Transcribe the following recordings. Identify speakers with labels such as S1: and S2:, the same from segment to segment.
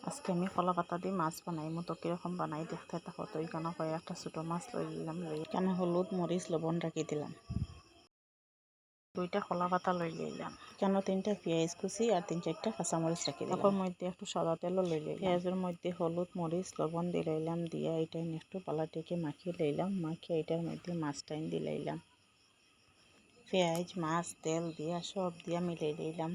S1: আজকে আমি কলা পাতা দিয়ে মাছ বানাই মতো কীরকম বানাই দেখতে থাকো। তো এখানে কয়েকটা ছোটো মাছ লই নিলাম, এখানে হলুদ মরিচ লবণ রাখি দিলাম, 2টা কলা পাতা লই লইলাম, কেন 3টা পেঁয়াজ কুচি আর 3-4টা কাঁচামরিচ রাখি দিলাম। তারপর মধ্যে একটু সাদা তেলও লই লইলাম, পেঁয়াজের মধ্যে হলুদ মরিচ লবণ দিলাইলাম, দিয়া এটা একটু পালাটিকে মাখিয়ে লইলাম, মাখিয়ে এটার মধ্যে মাছটাইন দিলাইলাম, পেঁয়াজ মাছ তেল দিয়া সব দিয়া মিলাই লইলাম।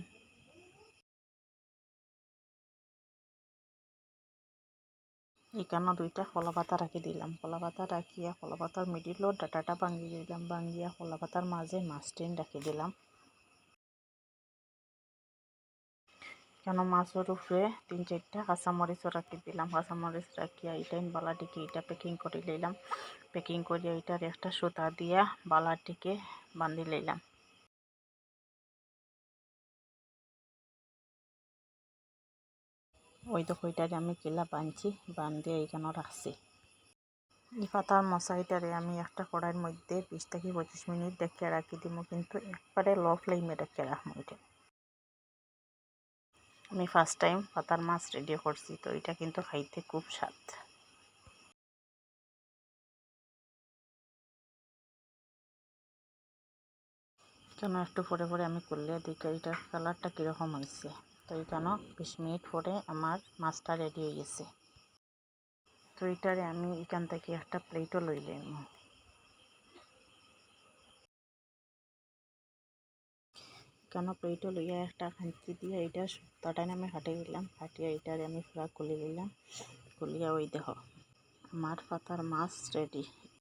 S1: এখানে 2টা কলা পাতা রাখি দিলাম, কলা পাতা রাখিয়া কলা পাতার মিডিলও ডাটাটা ভাঙিয়ে দিলাম, ভাঙিয়া কলা পাতার মাঝে মাছটিন রাখি দিলাম। কেন মাছের উপরে 3-4টা কাঁচামরিচও রাখি দিলাম, কাঁচামরিচ রাখিয়া এটাই বালাটিকে এটা প্যাকিং করে লইলাম, প্যাকিং করিয়া এটার একটা সুতা দিয়া বালাটিকে বান্ধি লইলাম। ওই দেখো এটারে আমি কিলা বাঁধছি, বান্ধিয়ে এইখানে রাখছি। এই পাতার মশাইটারে আমি একটা কড়াইয়ের মধ্যে 20-25 মিনিট ডেকে রাখি দিব, কিন্তু একবারে লো ফ্লেমে ডেকে রাখবো। এটা আমি ফার্স্ট টাইম পাতার মাছ রেডি করছি, তো এটা কিন্তু খাইতে খুব স্বাদ। কেন একটু পরে পরে আমি করলে দেখি এটার কালারটা কীরকম হয়েছে। তো এখানে 20 মিনিট পরে আমার মাছটা রেডি হয়ে গেছে। তো এটারে আমি এখান থেকে একটা প্লেটও লইলাম, কেন প্লেটও লইয়া একটা খাঁচি দিয়ে এটা সুতাটা আমি হাঁটিয়ে দিলাম, হাঁটিয়ে এটারে আমি পুরা খুলে দিলাম, খুলিয়া ওই দেখো আমার পাতার মাছ রেডি।